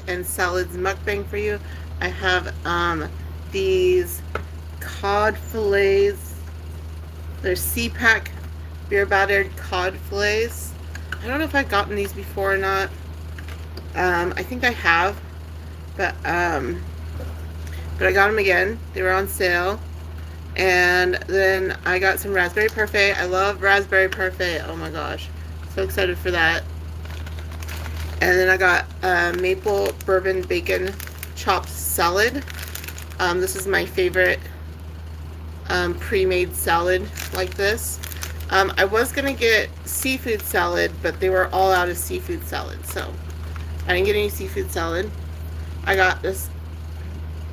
and salads mukbang for you. I have these cod fillets. They're CPAC beer battered cod fillets. I don't know if I've gotten these before or not. I think I have, but but I got them again. They were on sale. And then I got some raspberry parfait. I love raspberry parfait. Oh my gosh. So excited for that. And then I got maple bourbon bacon chopped salad. This is my favorite pre-made salad like this. I was going to get seafood salad, but they were all out of seafood salad. So I didn't get any seafood salad. I got this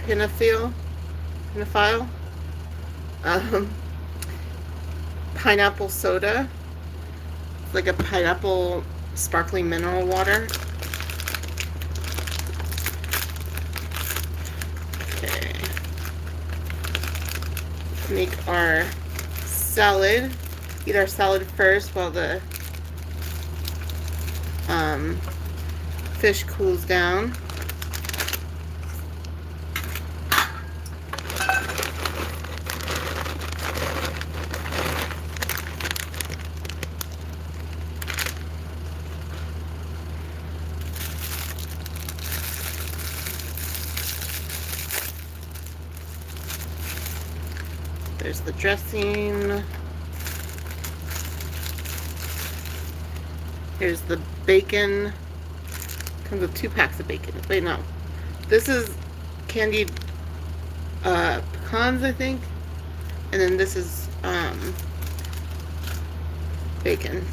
pinafile um, pineapple soda. It's like a pineapple sparkling mineral water. Okay. Make our salad. Eat our salad first while the fish cools down. There's the dressing. Here's the bacon. Comes with 2 packs of bacon. Wait, no. This is candied pecans, I think. And then this is bacon.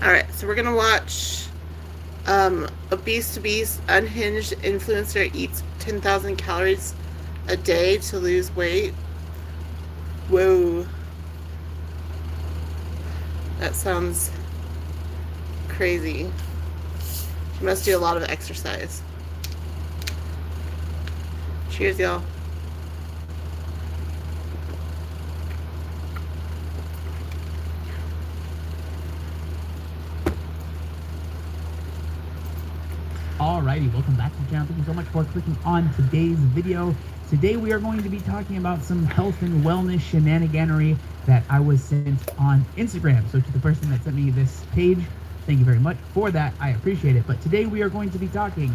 Alright, so we're gonna watch Obese to Beast Unhinged Influencer Eats 10,000 Calories a Day to Lose Weight. Whoa. That sounds crazy. She must do a lot of exercise. Cheers, y'all. Alrighty, welcome back to the channel. Thank you so much for clicking on today's video. Today we are going to be talking about some health and wellness shenaniganery that I was sent on Instagram. So to the person that sent me this page, thank you very much for that. I appreciate it. But today we are going to be talking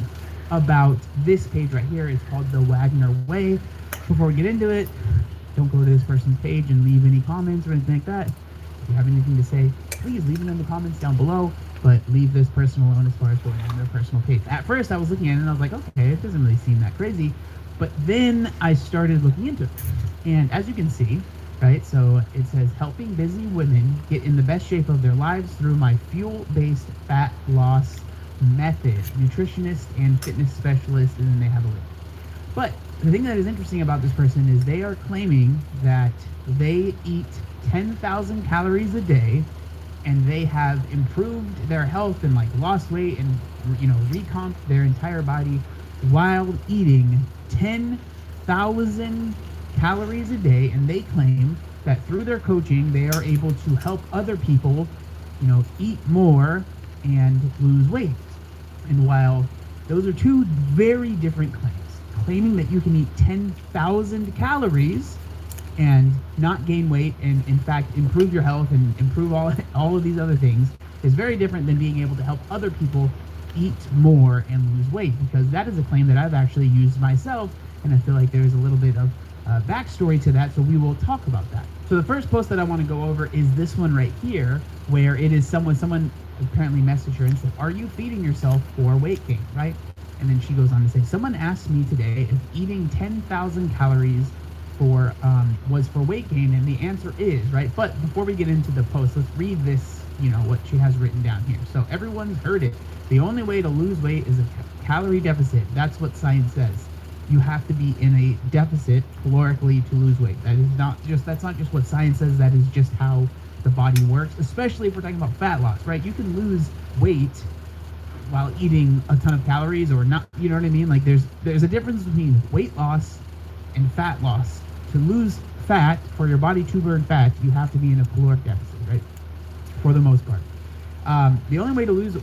about this page right here. It's called The Wagner Way. Before we get into it, don't go to this person's page and leave any comments or anything like that. If you have anything to say, please leave it in the comments down below. But leave this person alone as far as going on their personal page. At first, I was looking at it and I was like, okay, it doesn't really seem that crazy. But then I started looking into it. And as you can see, right, so it says, helping busy women get in the best shape of their lives through my fuel-based fat loss method. Nutritionist and fitness specialist, and then they have a link. But the thing that is interesting about this person is they are claiming that they eat 10,000 calories a day, and they have improved their health and like lost weight and, you know, recomped their entire body while eating 10,000 calories a day. And they claim that through their coaching, they are able to help other people, you know, eat more and lose weight. And while those are two very different claims, claiming that you can eat 10,000 calories and not gain weight and in fact improve your health and improve all of these other things is very different than being able to help other people eat more and lose weight, because that is a claim that I've actually used myself, and I feel like there's a little bit of backstory to that, so we will talk about that. So the first post that I want to go over is this one right here, where it is someone apparently messaged her and said, "Are you feeding yourself for weight gain?" Right? And then she goes on to say, "Someone asked me today if eating 10,000 calories was for weight gain, and the answer is right." But before we get into the post, let's read this. What she has written down here. So everyone's heard it. The only way to lose weight is a calorie deficit. That's what science says. You have to be in a deficit calorically to lose weight. That's not just what science says. That is just how the body works. Especially if we're talking about fat loss, right? You can lose weight while eating a ton of calories or not. You know what I mean? Like there's a difference between weight loss and fat loss. To lose fat, for your body to burn fat, you have to be in a caloric deficit, right? For the most part. The only way to lose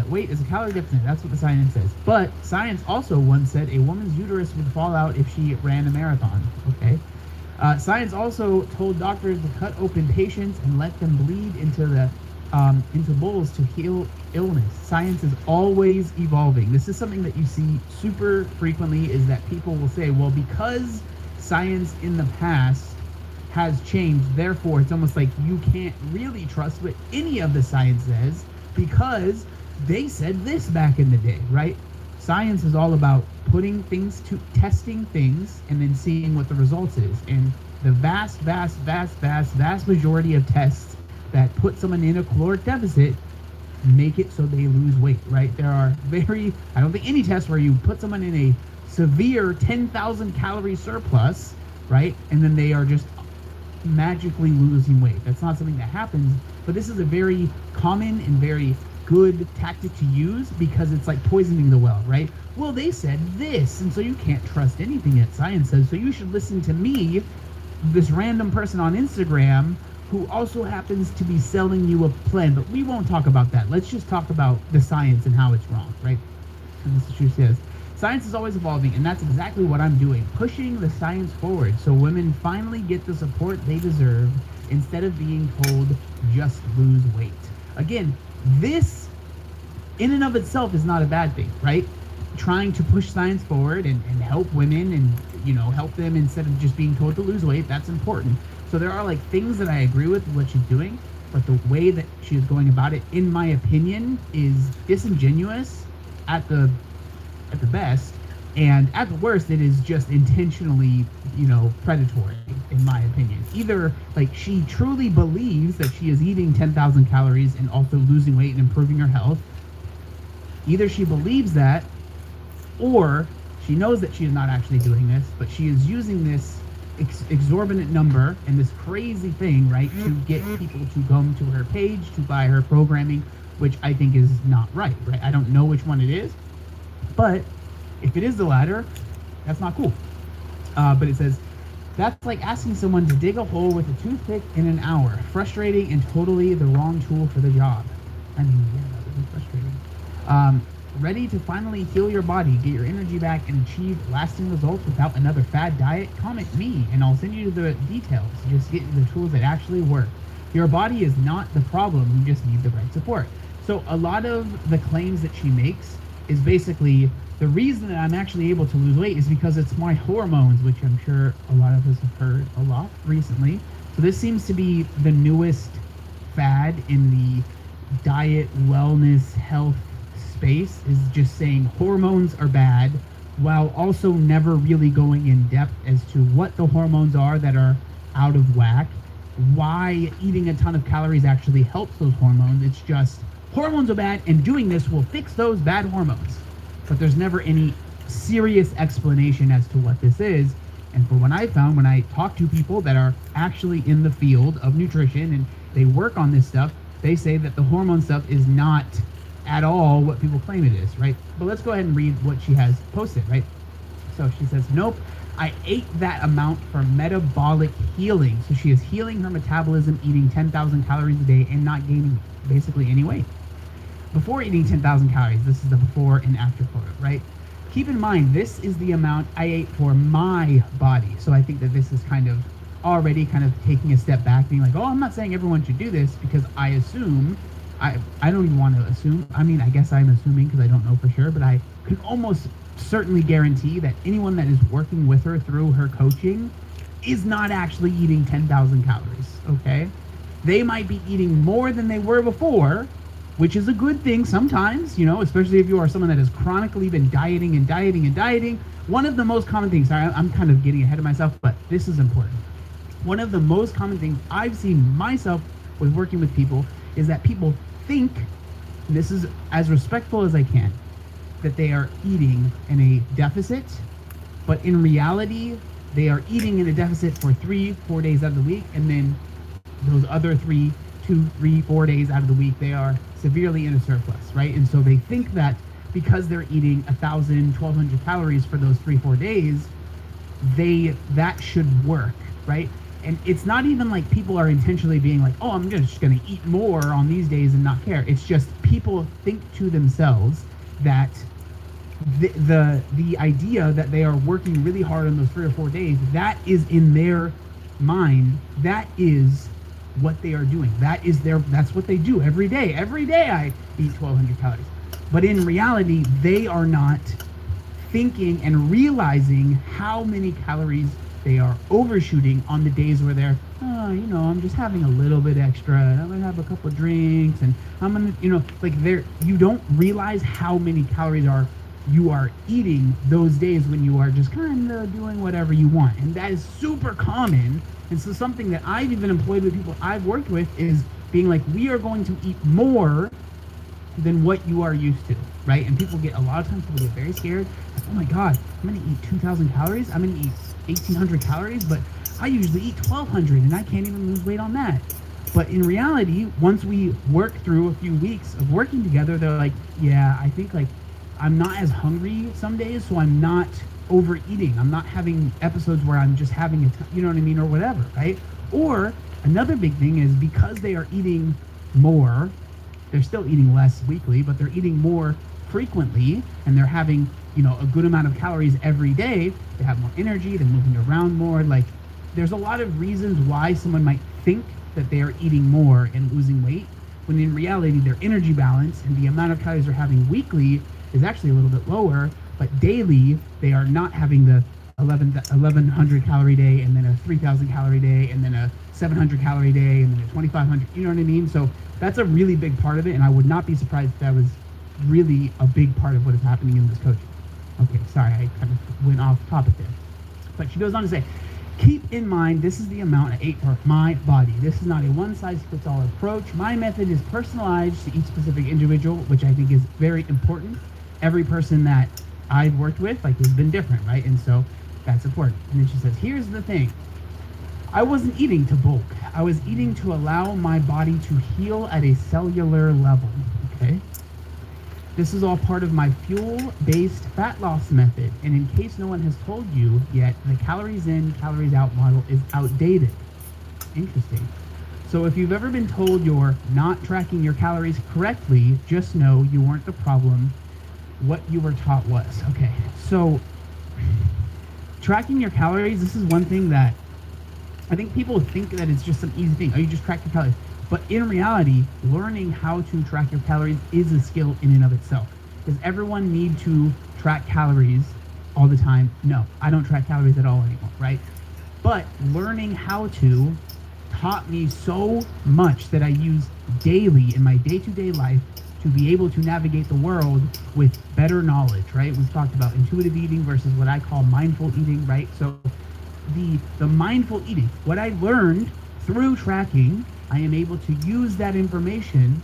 weight is a calorie deficit. That's what the science says. But science also once said a woman's uterus would fall out if she ran a marathon. Okay. Science also told doctors to cut open patients and let them bleed into bowls to heal illness. Science is always evolving. This is something that you see super frequently, is that people will say, well, because science in the past has changed, therefore it's almost like you can't really trust what any of the science says because they said this back in the day, right? Science is all about testing things and then seeing what the results is. And the vast majority of tests that put someone in a caloric deficit make it so they lose weight, right? I don't think any test where you put someone in a severe 10,000 calorie surplus, right? And then they are just magically losing weight. That's not something that happens, but this is a very common and very good tactic to use because it's like poisoning the well, right? Well, they said this, and so you can't trust anything that science says, so you should listen to me, this random person on Instagram who also happens to be selling you a plan. But we won't talk about that. Let's just talk about the science and how it's wrong, right? And this is what she says. Science is always evolving, and that's exactly what I'm doing, pushing the science forward so women finally get the support they deserve instead of being told just lose weight. Again, this in and of itself is not a bad thing, right? Trying to push science forward and help women and help them instead of just being told to lose weight, that's important. So there are like things that I agree with what she's doing, but the way that she is going about it, in my opinion, is disingenuous at the best, and at the worst it is just intentionally predatory, in my opinion. Either like she truly believes that she is eating 10,000 calories and also losing weight and improving her health, either she believes that, or she knows that she is not actually doing this, but she is using this exorbitant number and this crazy thing, right, to get people to come to her page to buy her programming, which I think is not right? I don't know which one it is, but if it is the latter, that's not cool. But it says, that's like asking someone to dig a hole with a toothpick in an hour. Frustrating and totally the wrong tool for the job. I mean, yeah, that would be frustrating. Ready to finally heal your body, get your energy back, and achieve lasting results without another fad diet? Comment me, and I'll send you the details. Just get the tools that actually work. Your body is not the problem. You just need the right support. So a lot of the claims that she makes is basically the reason that I'm actually able to lose weight is because it's my hormones, which I'm sure a lot of us have heard a lot recently. So this seems to be the newest fad in the diet, wellness, health space, is just saying hormones are bad while also never really going in depth as to what the hormones are that are out of whack, why eating a ton of calories actually helps those hormones. It's just hormones are bad and doing this will fix those bad hormones. But there's never any serious explanation as to what this is. And for what I found when I talk to people that are actually in the field of nutrition and they work on this stuff, they say that the hormone stuff is not at all what people claim it is, right? But let's go ahead and read what she has posted, right? So she says, nope, I ate that amount for metabolic healing. So she is healing her metabolism, eating 10,000 calories a day and not gaining basically any weight. Before eating 10,000 calories, this is the before and after photo, right? Keep in mind, this is the amount I ate for my body. So I think that this is kind of already kind of taking a step back, being like, oh, I'm not saying everyone should do this because I assume, I don't even want to assume. I mean, I guess I'm assuming because I don't know for sure, but I could almost certainly guarantee that anyone that is working with her through her coaching is not actually eating 10,000 calories, okay? They might be eating more than they were before, which is a good thing sometimes, especially if you are someone that has chronically been dieting and dieting and dieting. One of the most common things, sorry, I'm kind of getting ahead of myself, but this is important. One of the most common things I've seen myself with working with people is that people think, and this is as respectful as I can, that they are eating in a deficit, but in reality, they are eating in a deficit for 3-4 days out of the week, and then those other 2-3-4 days out of the week, they are severely in a surplus, right? And so they think that because they're eating 1,000, 1,200 calories for those 3-4 days, that should work, right? And it's not even like people are intentionally being like, oh, I'm just going to eat more on these days and not care. It's just people think to themselves that the idea that they are working really hard on those 3 or 4 days, that is in their mind, that is what they are doing. That's what they do every day. Every day I eat 1,200 calories. But in reality, they are not thinking and realizing how many calories they are overshooting on the days where they're, I'm just having a little bit extra, and I'm gonna have a couple of drinks, and I'm gonna, you don't realize how many calories you are eating those days when you are just kind of doing whatever you want. And that is super common. And so something that I've even employed with people I've worked with is being like, we are going to eat more than what you are used to, right? And a lot of times people get very scared. Like, oh my God, I'm gonna eat 2,000 calories. I'm gonna eat 1,800 calories, but I usually eat 1,200 and I can't even lose weight on that. But in reality, once we work through a few weeks of working together, they're like, yeah, I think I'm not as hungry some days, so I'm not overeating. I'm not having episodes where I'm just having you know what I mean, or whatever, right? Or another big thing is because they are eating more, they're still eating less weekly, but they're eating more frequently, and they're having, a good amount of calories every day. They have more energy, they're moving around more. There's a lot of reasons why someone might think that they are eating more and losing weight, when in reality, their energy balance and the amount of calories they're having weekly is actually a little bit lower, but daily they are not having the 1,100 calorie day, and then a 3,000 calorie day, and then a 700 calorie day, and then a 2,500. You know what I mean? So that's a really big part of it, and I would not be surprised if that was really a big part of what is happening in this coaching. Okay, sorry, I kind of went off topic there. But she goes on to say, keep in mind, this is the amount I ate for my body. This is not a one-size-fits-all approach. My method is personalized to each specific individual, which I think is very important. Every person that I've worked with, has been different, right? And so that's important. And then she says, here's the thing. I wasn't eating to bulk. I was eating to allow my body to heal at a cellular level, okay? This is all part of my fuel-based fat loss method. And in case no one has told you yet, the calories in, calories out model is outdated. Interesting. So if you've ever been told you're not tracking your calories correctly, just know you weren't the problem. What you were taught was. Okay, so tracking your calories, this is one thing that I think people think that it's just some easy thing. Oh, you just track your calories. But in reality, learning how to track your calories is a skill in and of itself. Does everyone need to track calories all the time? No, I don't track calories at all anymore, right? But learning how to taught me so much that I use daily in my day-to-day life to be able to navigate the world with better knowledge, right? We've talked about intuitive eating versus what I call mindful eating, right? So the mindful eating, what I learned through tracking, I am able to use that information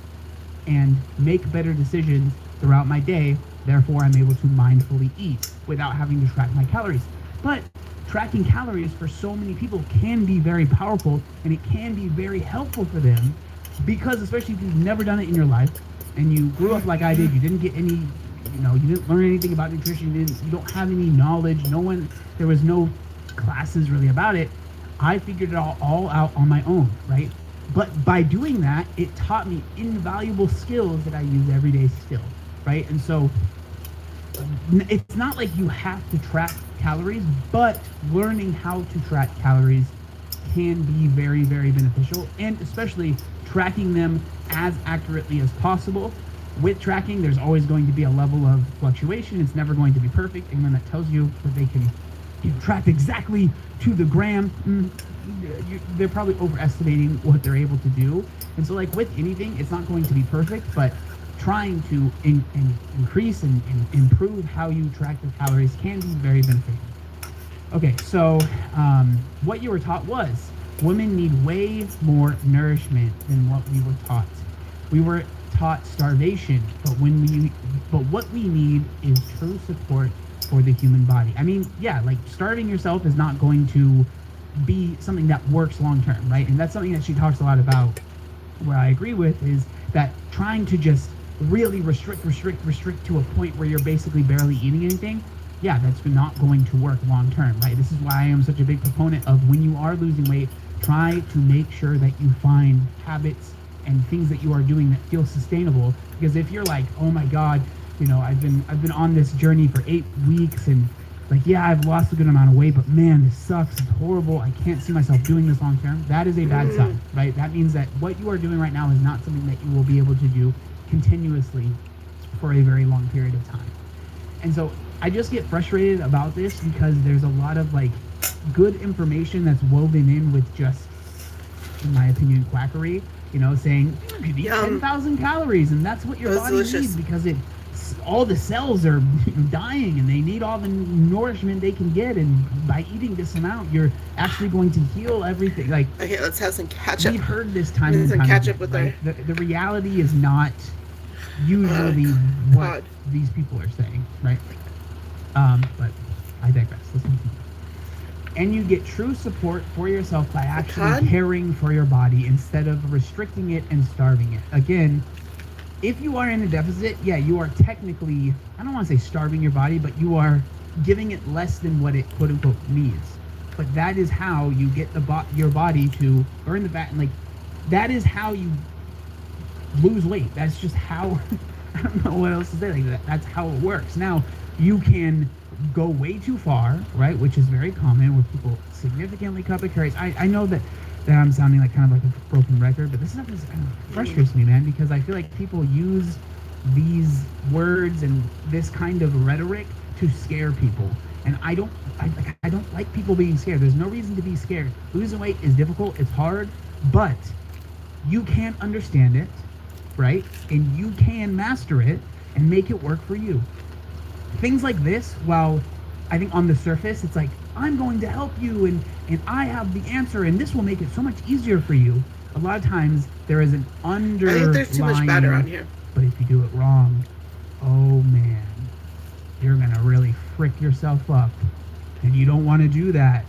and make better decisions throughout my day. Therefore, I'm able to mindfully eat without having to track my calories. But tracking calories for so many people can be very powerful, and it can be very helpful for them, because especially if you've never done it in your life and you grew up like I did, you didn't get any, you didn't learn anything about nutrition, you don't have any knowledge, there was no classes really about it. I figured it all out on my own, right? But by doing that, it taught me invaluable skills that I use every day still, right? And so it's not like you have to track calories, but learning how to track calories can be very, very beneficial, and especially tracking them as accurately as possible. With tracking, there's always going to be a level of fluctuation. It's never going to be perfect. Anyone that tells you that they can tracked exactly to the gram, they're probably overestimating what they're able to do. And so, like with anything, it's not going to be perfect, but trying to increase and improve how you track your calories can be very beneficial. Okay, so what you were taught was women need way more nourishment than what we were taught. We were taught starvation, but what we need is true support for the human body. I mean, yeah, like starving yourself is not going to be something that works long term, right? And that's something that she talks a lot about. Where I agree with is that trying to just really restrict to a point where you're basically barely eating anything, yeah, that's not going to work long term, right? This is why I am such a big proponent of when you are losing weight, try to make sure that you find habits and things that you are doing that feel sustainable. Because if you're like, oh my God, I've been on this journey for 8 weeks and like, yeah, I've lost a good amount of weight, but man, this sucks. It's horrible. I can't see myself doing this long term. That is a bad sign, right? That means that what you are doing right now is not something that you will be able to do continuously for a very long period of time. And so I just get frustrated about this because there's a lot of like good information that's woven in with just, in my opinion, quackery, saying you could eat 10,000 calories and that's what your body needs because all the cells are dying and they need all the nourishment they can get, and by eating this amount you're actually going to heal everything. Like, okay, let's have some ketchup. We've heard this time and time again, right? The reality is not usually what these people are saying, right? But I digress. Let's continue. And you get true support for yourself by actually caring for your body instead of restricting it and starving it. Again, if you are in a deficit, yeah, you are technically, I don't want to say starving your body, but you are giving it less than what it quote unquote needs. But that is how you get your body to burn the fat, and like that is how you lose weight. That's just how I don't know what else to say. Like that's how it works. Now you can go way too far, right? Which is very common where people significantly cut their calories. I know that I'm sounding like kind of like a broken record, but this stuff just frustrates me, man, because I feel like people use these words and this kind of rhetoric to scare people. And I don't like people being scared. There's no reason to be scared. Losing weight is difficult, it's hard, but you can understand it, right? And you can master it and make it work for you. Things like this, while I think on the surface it's like, I'm going to help you and I have the answer and this will make it so much easier for you. A lot of times there is an underlying, I think there's too much batter on here. But if you do it wrong, oh man, you're gonna really frick yourself up. And you don't want to do that.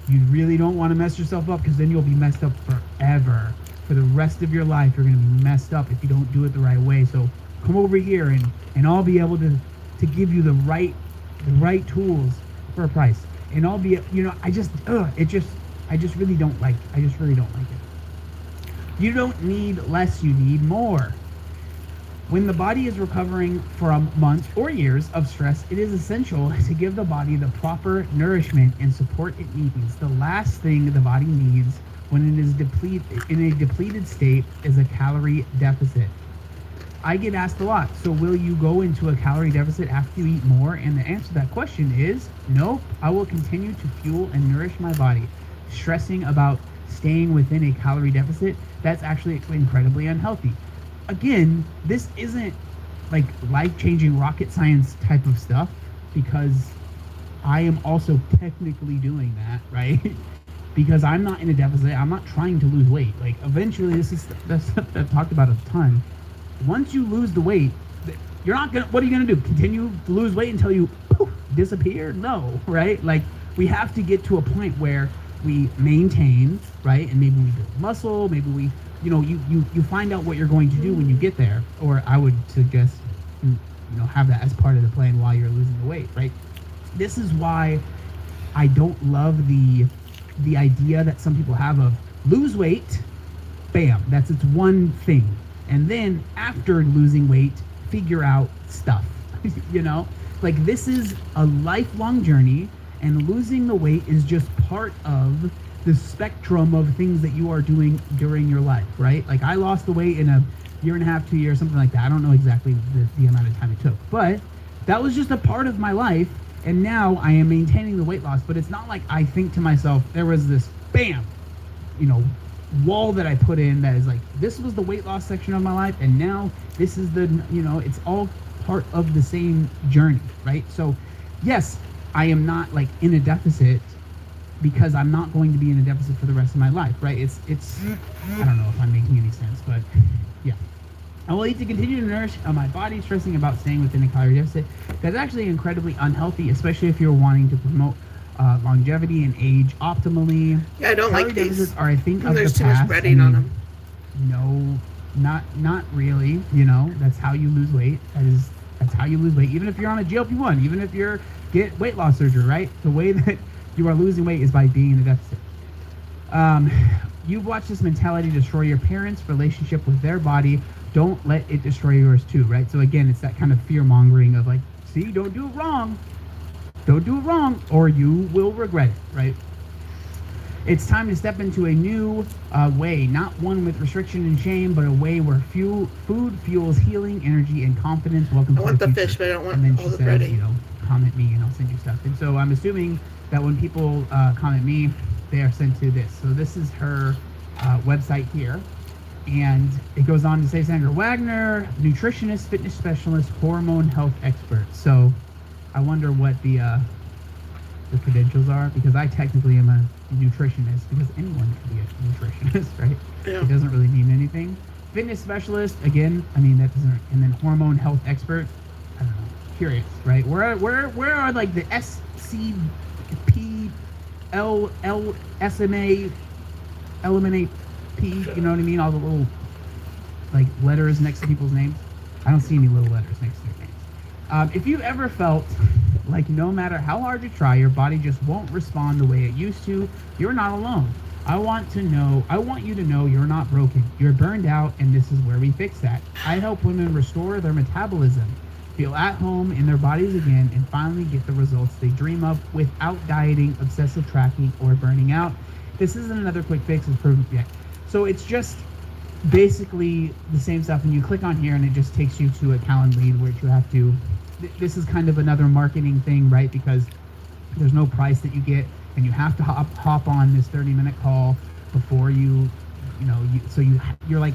You really don't want to mess yourself up, because then you'll be messed up forever. For the rest of your life, you're gonna be messed up if you don't do it the right way. So come over here and I'll be able to give you the right tools for a price. And I'll be, I just really don't like it. You don't need less, you need more. When the body is recovering from months or years of stress, it is essential to give the body the proper nourishment and support it needs. The last thing the body needs when it is in a depleted state is a calorie deficit. I get asked a lot, so will you go into a calorie deficit after you eat more? And the answer to that question is no. I will continue to fuel and nourish my body. Stressing about staying within a calorie deficit, that's actually incredibly unhealthy. Again, this isn't like life-changing rocket science type of stuff, because I am also technically doing that, right? Because I'm not in a deficit. I'm not trying to lose weight. Like, eventually, that's stuff that I've talked about a ton. Once you lose the weight, you're not gonna, what are you gonna do? Continue to lose weight until you disappear? No, right? Like, we have to get to a point where we maintain, right? And maybe we build muscle, maybe we, you find out what you're going to do when you get there. Or I would suggest, have that as part of the plan while you're losing the weight, right? This is why I don't love the idea that some people have of lose weight, bam, that's its one thing. And then after losing weight, figure out stuff, Like, this is a lifelong journey, and losing the weight is just part of the spectrum of things that you are doing during your life, right? Like, I lost the weight in a year and a half, 2 years, something like that. I don't know exactly the amount of time it took, but that was just a part of my life And now I am maintaining the weight loss, but it's not like I think to myself, there was this bam, you know, wall that I put in that is like, this was the weight loss section of my life, and now this is the, you know, it's all part of the same journey, right? So, yes, I am not like in a deficit because I'm not going to be in a deficit for the rest of my life, right? It's I don't know if I'm making any sense, but yeah. I will eat to continue to nourish my body, stressing about staying within a calorie deficit. That's actually incredibly unhealthy, especially if you're wanting to promote longevity and age optimally. Yeah, I don't Calorie like these. deficits are a thing of the There's too much past. I breading on mean, them. no, not really. You know, that's how you lose weight. That's how you lose weight. Even if you're on a GLP-1, even if you're get weight loss surgery, right? The way that you are losing weight is by being in a deficit. Um, you've watched this mentality destroy your parents' relationship with their body. Don't let it destroy yours too, right? So again, it's that kind of fear mongering of like, see, don't do it wrong, don't do it wrong, or you will regret it, right? It's time to step into a new way, not one with restriction and shame, but a way where food fuels healing, energy, and confidence. Welcome I to the want the future. fish, but I don't want And then all she the says, breading. comment me and I'll send you stuff. And so I'm assuming that when people comment me, they are sent to this. So this is her website here. And it goes on to say Sandra Wagner, nutritionist, fitness specialist, hormone health expert. So I wonder what the credentials are, because I technically am a nutritionist, because anyone can be a nutritionist, right? Yeah. It doesn't really mean anything. Fitness specialist, again, I mean that doesn't, and then hormone health expert. I don't know. Curious, right? Where are like the SCP SMA eliminate P? You know what I mean? All the little like letters next to people's names. I don't see any little letters next to their names. If you've ever felt like no matter how hard you try, your body just won't respond the way it used to, you're not alone. I want you to know you're not broken. You're burned out, and this is where we fix that. I help women restore their metabolism, feel at home in their bodies again, and finally get the results they dream of without dieting, obsessive tracking, or burning out. This isn't another quick fix, it's proven yet. So it's just basically the same stuff, and you click on here and it just takes you to a Calendly where you have to, this is kind of another marketing thing, right? Because there's no price that you get, and you have to hop on this 30-minute call before you're like,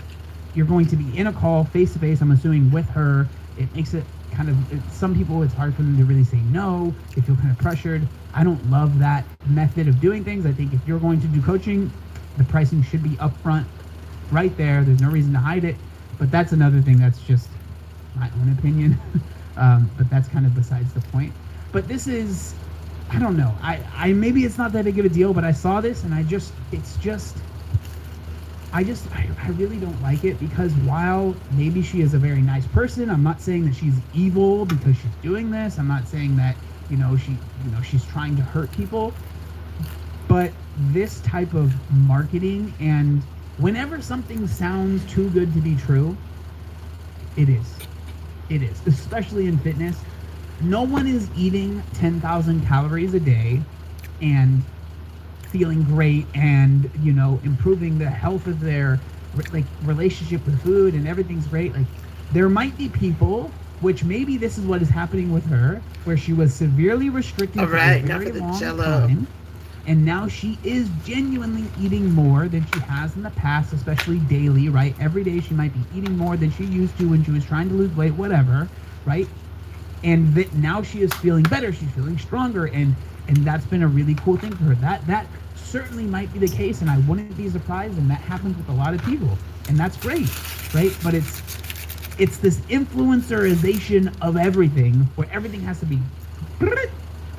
you're going to be in a call face to face, I'm assuming, with her. It makes it kind of, some people, it's hard for them to really say no. They feel kind of pressured. I don't love that method of doing things. I think if you're going to do coaching, the pricing should be upfront right there. There's no reason to hide it. But that's another thing that's just my own opinion. But that's kind of besides the point. But this is, I don't know. I maybe it's not that big of a deal, but I saw this and I really don't like it, because while maybe she is a very nice person, I'm not saying that she's evil because she's doing this. I'm not saying that, she's trying to hurt people. But this type of marketing, and whenever something sounds too good to be true, it is. It is, especially in fitness. No one is eating 10,000 calories a day and feeling great and, improving the health of their relationship with food, and everything's great. Like, there might be people, which maybe this is what is happening with her, where she was severely restricted All for a right, now very for the long Jello. time, and now she is genuinely eating more than she has in the past, especially daily, right? Every day she might be eating more than she used to when she was trying to lose weight, whatever, right? And now she is feeling better, she's feeling stronger, and that's been a really cool thing for her. That certainly might be the case, and I wouldn't be surprised, and that happens with a lot of people, and that's great, right? But it's this influencerization of everything, where everything has to be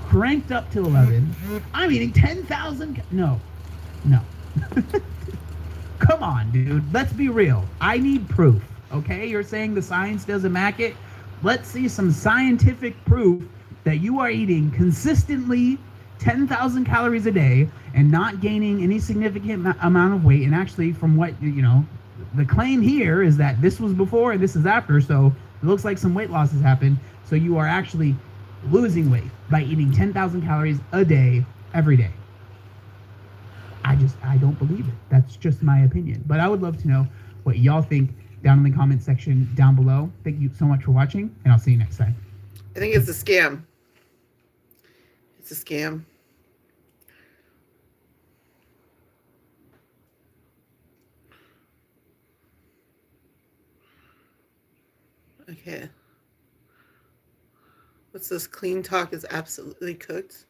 cranked up to 11. I'm eating 10,000. No. Come on, dude. Let's be real. I need proof. Okay? You're saying the science doesn't back it? Let's see some scientific proof that you are eating consistently 10,000 calories a day and not gaining any significant amount of weight. And actually, from what, the claim here is that this was before and this is after. So it looks like some weight loss has happened. So you are actually losing weight by eating 10,000 calories a day, every day. I don't believe it. That's just my opinion. But I would love to know what y'all think down in the comment section down below. Thank you so much for watching, and I'll see you next time. I think it's a scam. It's a scam. Okay. What's this? Clean Talk is absolutely cooked.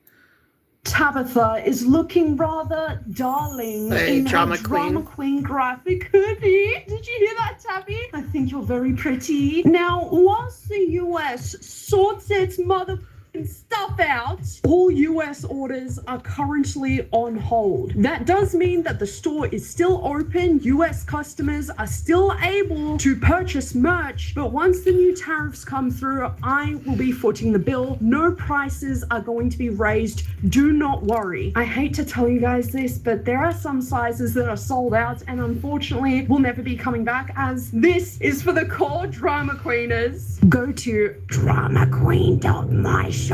Tabitha is looking rather darling Hey, in drama her drama queen. queen graphic hoodie. Did you hear that, Tabby? I think you're very pretty. Now, whilst the US sorts its mother stuff out, all US orders are currently on hold. That does mean that the store is still open. US customers are still able to purchase merch, but once the new tariffs come through, I will be footing the bill. No prices are going to be raised. Do not worry. I hate to tell you guys this, but there are some sizes that are sold out and unfortunately will never be coming back, as this is for the core drama queeners. Go to dramaqueen.myshopify.com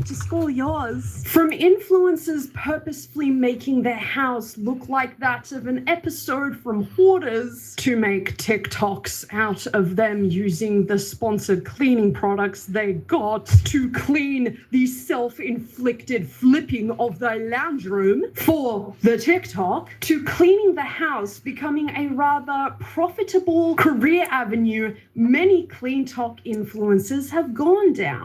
to score yours. From influencers purposefully making their house look like that of an episode from Hoarders, to make TikToks out of them using the sponsored cleaning products they got to clean the self-inflicted flipping of their lounge room for the TikTok, to cleaning the house becoming a rather profitable career avenue many clean talk influencers have gone down.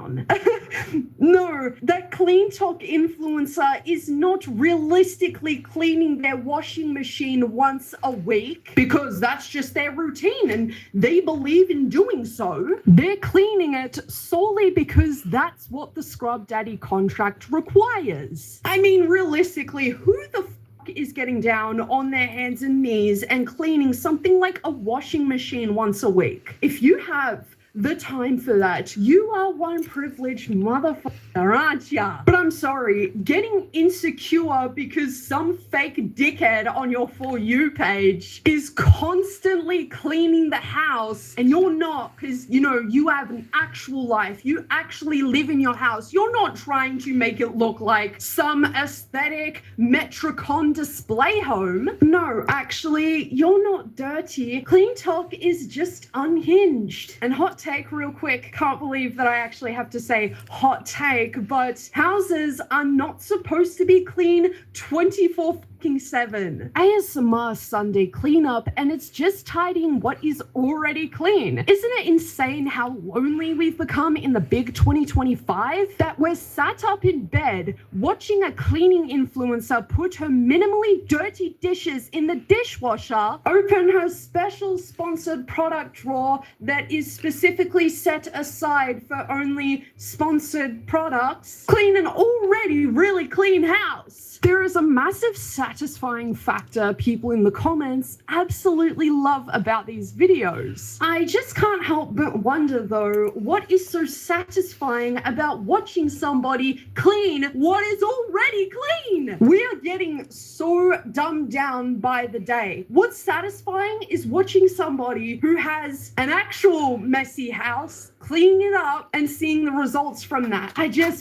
No, that clean talk influencer is not realistically cleaning their washing machine once a week because that's just their routine and they believe in doing so. They're cleaning it solely because that's what the Scrub Daddy contract requires. I mean, realistically, who the is getting down on their hands and knees and cleaning something like a washing machine once a week? If you have the time for that, you are one privileged motherfucker, aren't ya? But I'm sorry, getting insecure because some fake dickhead on your For You page is constantly cleaning the house and you're not, because you know you have an actual life, you actually live in your house, you're not trying to make it look like some aesthetic Metricon display home. No, actually, you're not dirty. Clean talk is just unhinged. And hot take real quick, can't believe that I actually have to say hot take, but houses are not supposed to be clean 24/7. ASMR Sunday cleanup, and it's just tidying what is already clean. Isn't it insane how lonely we've become in the big 2025? That we're sat up in bed watching a cleaning influencer put her minimally dirty dishes in the dishwasher, open her special sponsored product drawer that is specifically set aside for only sponsored products, clean an already really clean house. There is a massive satisfying factor people in the comments absolutely love about these videos. I just can't help but wonder though, what is so satisfying about watching somebody clean what is already clean? We are getting so dumbed down by the day. What's satisfying is watching somebody who has an actual messy house, cleaning it up and seeing the results from that.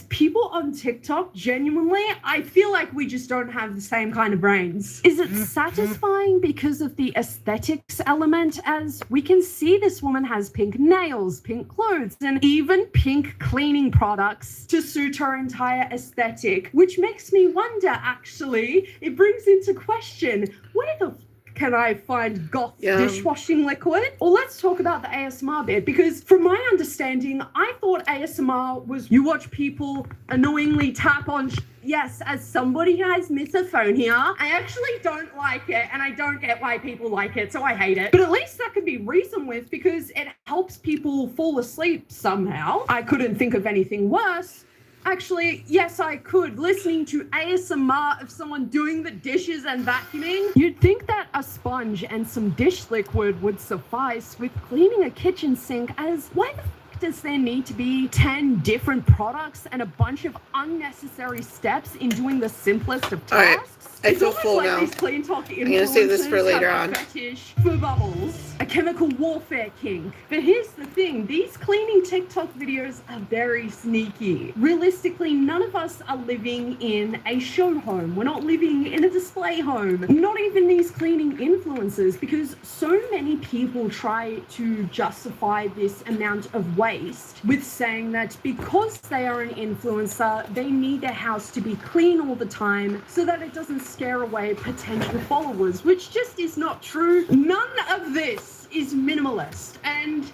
People on TikTok, genuinely, I feel like we just don't have the same kind of brains. Is it satisfying because of the aesthetics element, as we can see this woman has pink nails, pink clothes, and even pink cleaning products to suit her entire aesthetic, which makes me wonder, actually, it brings into question, where the can I find goth dishwashing liquid? Well, let's talk about the ASMR bit, because from my understanding, I thought ASMR was you watch people annoyingly tap on yes, as somebody who has misophonia, here, I actually don't like it, and I don't get why people like it, so I hate it. But at least that can be reasoned with, because it helps people fall asleep somehow. I couldn't think of anything worse. Actually, yes, I could. Listening to ASMR of someone doing the dishes and vacuuming, you'd think that a sponge and some dish liquid would suffice with cleaning a kitchen sink, as why the f does there need to be 10 different products and a bunch of unnecessary steps in doing the simplest of tasks? All right. I feel full like now. These clean talk I'm gonna save this for later have on. a fetish for bubbles, a chemical warfare kink. But here's the thing, these cleaning TikTok videos are very sneaky. Realistically, none of us are living in a show home. We're not living in a display home. Not even these cleaning influencers, because so many people try to justify this amount of waste waste with saying that because they are an influencer, they need their house to be clean all the time so that it doesn't scare away potential followers, which just is not true. None of this is minimalist, and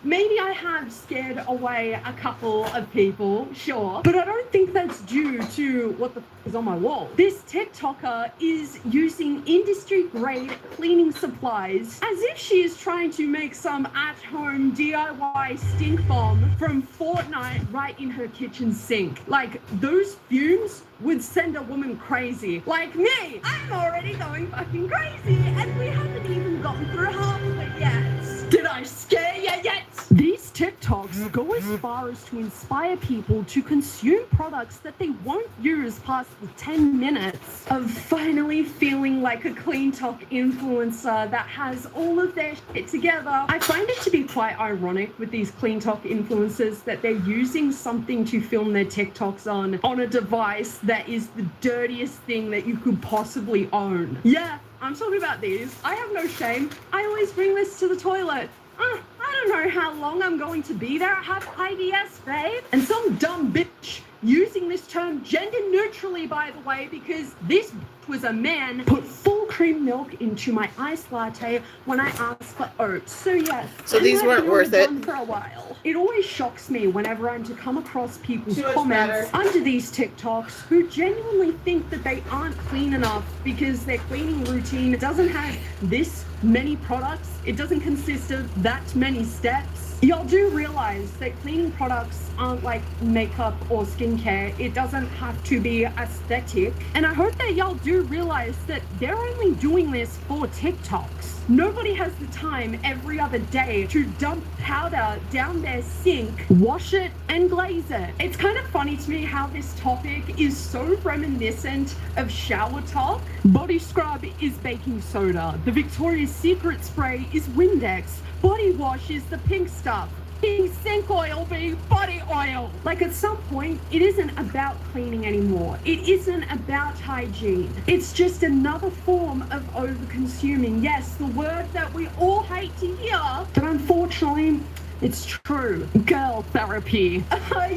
maybe I have scared away a couple of people, sure, but I don't think that's due to what the is on my wall. This TikToker is using industry grade cleaning supplies as if she is trying to make some at-home DIY stink bomb from Fortnite right in her kitchen sink. Like, those fumes would send a woman crazy. Like me, I'm already going fucking crazy, and we haven't even gotten through half of it yet. Did I scare you yet? These TikToks go as far as to inspire people to consume products that they won't use past the 10 minutes of finally feeling like a clean talk influencer that has all of their shit together. I find it to be quite ironic with these clean talk influencers that they're using something to film their TikToks on a device that is the dirtiest thing that you could possibly own. Yeah, I'm talking about these. I have no shame. I always bring this to the toilet. I don't know how long I'm going to be there. I have IBS, babe. And some dumb bitch using this term gender neutrally, by the way, because this was a man, put full cream milk into my iced latte when I asked for oats. So yes. So these weren't worth it. For a while. It always shocks me whenever I'm to come across people's Too much comments matter. under these TikToks who genuinely think that they aren't clean enough because their cleaning routine doesn't have this many products. It doesn't consist of that many steps. Y'all do realize that cleaning products aren't like makeup or skincare. It doesn't have to be aesthetic. And I hope that y'all do realize that they're only doing this for TikToks. Nobody has the time every other day to dump powder down their sink, wash it, and glaze it. It's kind of funny to me how this topic is so reminiscent of shower talk. Body scrub is baking soda. The Victoria's Secret spray is Windex. Body wash is the pink stuff. Being sink oil being body oil. Like, at some point, it isn't about cleaning anymore. It isn't about hygiene. It's just another form of over-consuming. Yes, the word that we all hate to hear, but unfortunately, it's true. Girl therapy.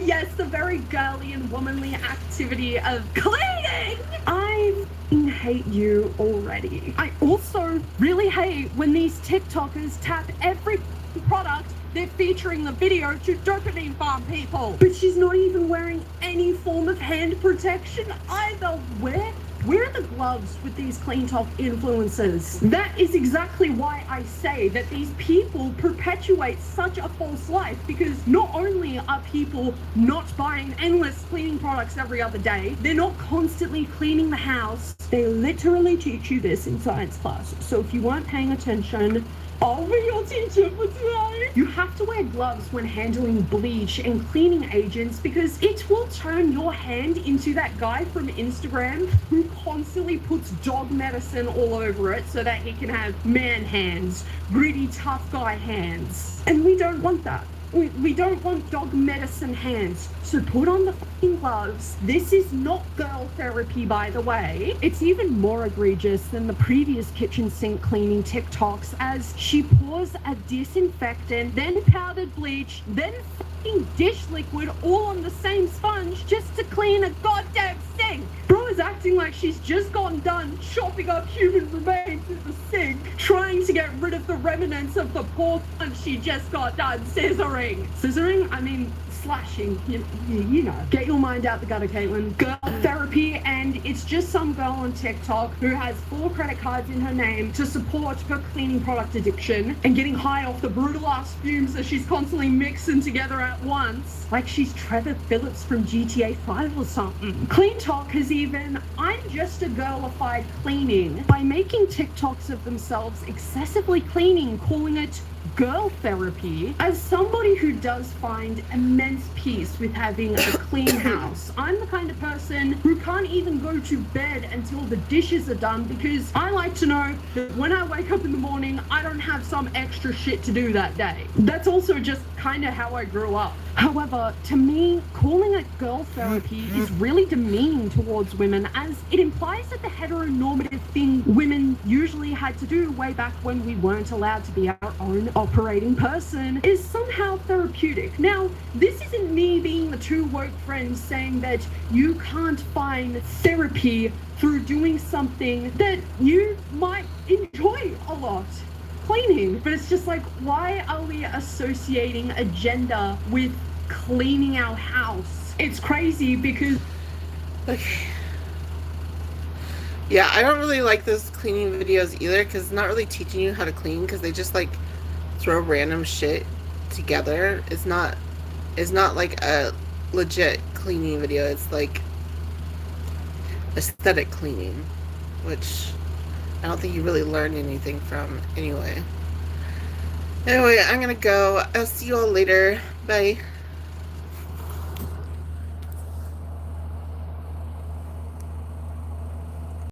Yes, the very girly and womanly activity of cleaning. I hate you already. I also really hate when these TikTokers tap every product they're featuring the video to dopamine farm people. But she's not even wearing any form of hand protection either. Where are the gloves with these clean talk influencers? That is exactly why I say that these people perpetuate such a false life, because not only are people not buying endless cleaning products every other day, they're not constantly cleaning the house. They literally teach you this in science class. So if you weren't paying attention, I'll be your teacher for today. You have to wear gloves when handling bleach and cleaning agents, because it will turn your hand into that guy from Instagram who constantly puts dog medicine all over it so that he can have man hands, gritty, tough guy hands. And we don't want that. We don't want dog medicine hands. So put on the fucking gloves. This is not girl therapy, by the way. It's even more egregious than the previous kitchen sink cleaning TikToks, as she pours a disinfectant, then powdered bleach, then fucking dish liquid all on the same sponge just to clean a goddamn sink. Bro is acting like she's just gotten done chopping up human remains in the sink, trying to get rid of the remnants of the poor cunt she just got done scissoring. Scissoring? I mean, slashing. You know. Get your mind out the gutter, Caitlin. Girl therapy, and it's just some girl on TikTok who has 4 credit cards in her name to support her cleaning product addiction and getting high off the brutal ass fumes that she's constantly mixing together at once. Like she's Trevor Phillips from GTA 5 or something. Clean Talk has even, I'm just a girlified cleaning, by making TikToks of themselves excessively cleaning, calling it girl therapy. As somebody who does find immense peace with having a clean house, I'm the kind of person who can't even go to bed until the dishes are done, because I like to know that when I wake up in the morning, I don't have some extra shit to do that day. That's also just kind of how I grew up. However, to me, calling it girl therapy is really demeaning towards women, as it implies that the heteronormative thing women usually had to do way back when we weren't allowed to be our own operating person is somehow therapeutic. Now, this isn't me being the two woke friends saying that you can't find therapy through doing something that you might enjoy a lot. Cleaning. But it's just like, why are we associating a gender with cleaning our house? It's crazy because... Okay. Yeah, I don't really like those cleaning videos either, because it's not really teaching you how to clean, because they just like throw random shit together. It's not like a legit cleaning video. It's like aesthetic cleaning, which I don't think you really learn anything from anyway. Anyway, I'm gonna go. I'll see you all later. Bye.